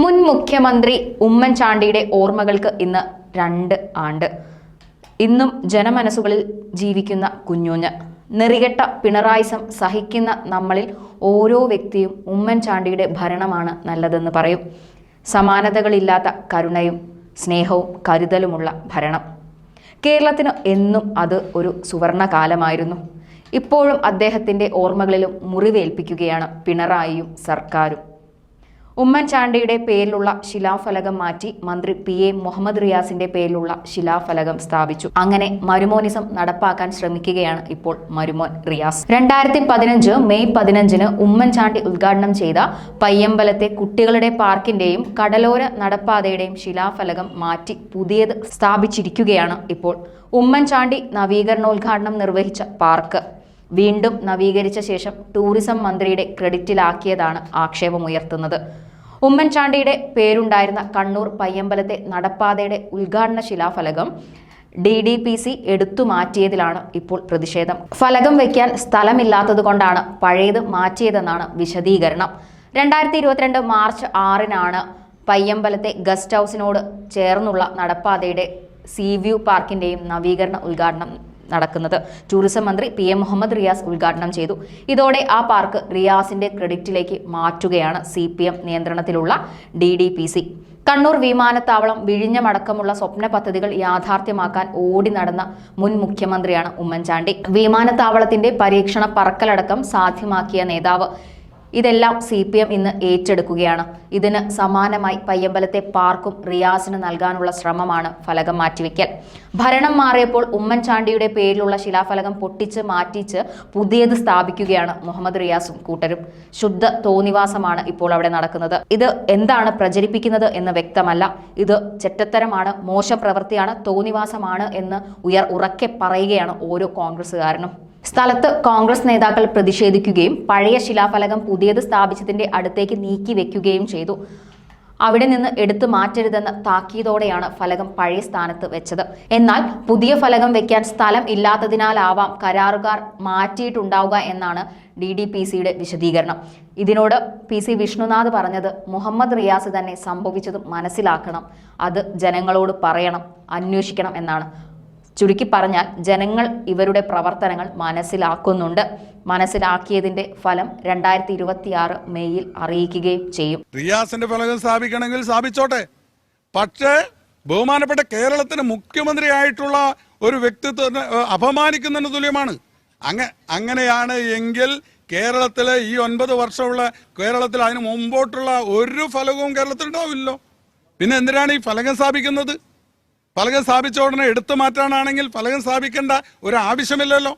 മുൻ മുഖ്യമന്ത്രി ഉമ്മൻചാണ്ടിയുടെ ഓർമ്മകൾക്ക് ഇന്ന് 2 ആണ്ട്. ഇന്നും ജനമനസ്സുകളിൽ ജീവിക്കുന്ന കുഞ്ഞുഞ്ഞ്. നെറികെട്ട പിണറായിസം സഹിക്കുന്ന നമ്മളിൽ ഓരോ വ്യക്തിയും ഉമ്മൻചാണ്ടിയുടെ ഭരണമാണ് നല്ലതെന്ന് പറയും. സമാനതകളില്ലാത്ത കരുണയും സ്നേഹവും കരുതലുമുള്ള ഭരണം. കേരളത്തിന് എന്നും അത് ഒരു സുവർണകാലമായിരുന്നു. ഇപ്പോഴും അദ്ദേഹത്തിൻ്റെ ഓർമ്മകളിലും മുറിവേൽപ്പിക്കുകയാണ് പിണറായിയും സർക്കാരും. ഉമ്മൻചാണ്ടിയുടെ പേരിലുള്ള ശിലാഫലകം മാറ്റി മന്ത്രി PA മുഹമ്മദ് റിയാസിന്റെ പേരിലുള്ള ശിലാഫലകം സ്ഥാപിച്ചു. അങ്ങനെ മരുമോനിസം നടപ്പാക്കാൻ ശ്രമിക്കുകയാണ് ഇപ്പോൾ മരുമോൻ റിയാസ്. 2015 മെയ് 15 ഉമ്മൻചാണ്ടി ഉദ്ഘാടനം ചെയ്ത പയ്യമ്പലത്തെ കുട്ടികളുടെ പാർക്കിന്റെയും കടലോര നടപ്പാതയുടെയും ശിലാഫലകം മാറ്റി പുതിയത് സ്ഥാപിച്ചിരിക്കുകയാണ് ഇപ്പോൾ. ഉമ്മൻചാണ്ടി നവീകരണോദ്ഘാടനം നിർവഹിച്ച പാർക്ക് വീണ്ടും നവീകരിച്ച ശേഷം ടൂറിസം മന്ത്രിയുടെ ക്രെഡിറ്റിലാക്കിയതാണ് ആക്ഷേപമുയർത്തുന്നത്. ഉമ്മൻചാണ്ടിയുടെ പേരുണ്ടായിരുന്ന കണ്ണൂർ പയ്യമ്പലത്തെ നടപ്പാതയുടെ ഉദ്ഘാടന ശിലാഫലകം DDPC എടുത്തു മാറ്റിയതിലാണ് ഇപ്പോൾ പ്രതിഷേധം. ഫലകം വയ്ക്കാൻ സ്ഥലമില്ലാത്തതുകൊണ്ടാണ് പഴയത് മാറ്റിയതെന്നാണ് വിശദീകരണം. 2022 മാർച്ച് 6 പയ്യമ്പലത്തെ ഗസ്റ്റ് ഹൗസിനോട് ചേർന്നുള്ള നടപ്പാതയുടെ സീവ്യൂ പാർക്കിന്റെയും നവീകരണ ഉദ്ഘാടനം നടക്കുന്നത്. ടൂറിസം മന്ത്രി PA മുഹമ്മദ് റിയാസ് ഉദ്ഘാടനം ചെയ്തു. ഇതോടെ ആ പാർക്ക് റിയാസിന്റെ ക്രെഡിറ്റിലേക്ക് മാറ്റുകയാണ് CPM നിയന്ത്രണത്തിലുള്ള DDPC. കണ്ണൂർ വിമാനത്താവളം, വിഴിഞ്ഞമടക്കമുള്ള സ്വപ്ന പദ്ധതികൾ യാഥാർത്ഥ്യമാക്കാൻ ഓടി നടന്ന മുൻ മുഖ്യമന്ത്രിയാണ് ഉമ്മൻചാണ്ടി. വിമാനത്താവളത്തിന്റെ പരീക്ഷണ പറക്കലടക്കം സാധ്യമാക്കിയ നേതാവ്. ഇതെല്ലാം CPM ഇന്ന് ഏറ്റെടുക്കുകയാണ്. ഇതിന് സമാനമായി പയ്യമ്പലത്തെ പാർക്കും റിയാസിന് നൽകാനുള്ള ശ്രമമാണ് ഫലകം മാറ്റിവെക്കൽ. ഭരണം മാറിയപ്പോൾ ഉമ്മൻചാണ്ടിയുടെ പേരിലുള്ള ശിലാഫലകം പൊട്ടിച്ച് മാറ്റിച്ച് പുതിയത് സ്ഥാപിക്കുകയാണ് മുഹമ്മദ് റിയാസും കൂട്ടരും. ശുദ്ധ തോന്നിവാസമാണ് ഇപ്പോൾ അവിടെ നടക്കുന്നത്. ഇത് എന്താണ് പ്രചരിപ്പിക്കുന്നത് എന്ന് വ്യക്തമല്ല. ഇത് ചെറ്റത്തരമാണ്, മോശം പ്രവൃത്തിയാണ്, തോന്നിവാസമാണ് എന്ന് ഉറക്കെ പറയുകയാണ് ഓരോ കോൺഗ്രസ്സുകാരനും. സ്ഥലത്ത് കോൺഗ്രസ് നേതാക്കൾ പ്രതിഷേധിക്കുകയും പഴയ ശിലാഫലകം പുതിയത് സ്ഥാപിച്ചതിന്റെ അടുത്തേക്ക് നീക്കി വെക്കുകയും ചെയ്തു. അവിടെ നിന്ന് എടുത്തു മാറ്റരുതെന്ന താക്കീതോടെയാണ് ഫലകം പഴയ സ്ഥാനത്ത് വെച്ചത്. എന്നാൽ പുതിയ ഫലകം വെക്കാൻ സ്ഥലം ഇല്ലാത്തതിനാലാവാം കരാറുകാർ മാറ്റിയിട്ടുണ്ടാവുക എന്നാണ് DDPCയുടെ വിശദീകരണം. ഇതിനോട് PC വിഷ്ണുനാഥ് പറഞ്ഞത്, മുഹമ്മദ് റിയാസ് തന്നെ സംഭവിച്ചതും മനസ്സിലാക്കണം, അത് ജനങ്ങളോട് പറയണം, അന്വേഷിക്കണം എന്നാണ്. ചുരുക്കി പറഞ്ഞാൽ ജനങ്ങൾ ഇവരുടെ പ്രവർത്തനങ്ങൾ മനസ്സിലാക്കുന്നുണ്ട്. മനസ്സിലാക്കിയതിന്റെ ഫലം 2026 മെയ്യിൽ അറിയിക്കുകയും ചെയ്യും. റിയാസിന്റെ ഫലകം സ്ഥാപിക്കണമെങ്കിൽ സ്ഥാപിച്ചോട്ടെ. പക്ഷേ ബഹുമാനപ്പെട്ട കേരളത്തിന് മുഖ്യമന്ത്രി ആയിട്ടുള്ള ഒരു വ്യക്തിത്വത്തെ അപമാനിക്കുന്നതിന് തുല്യമാണ്. അങ്ങനെയാണ് എങ്കിൽ കേരളത്തിലെ ഈ 9 വർഷമുള്ള കേരളത്തിൽ അതിന് മുമ്പോട്ടുള്ള ഒരു ഫലകവും കേരളത്തിൽ ഉണ്ടാവില്ലല്ലോ. പിന്നെ എന്തിനാണ് ഈ ഫലകം സ്ഥാപിക്കുന്നത്? ഫലകം സ്ഥാപിച്ച ഉടനെ എടുത്തു മാറ്റാനാണെങ്കിൽ ഫലകം സ്ഥാപിക്കേണ്ട ഒരു ആവശ്യമില്ലല്ലോ.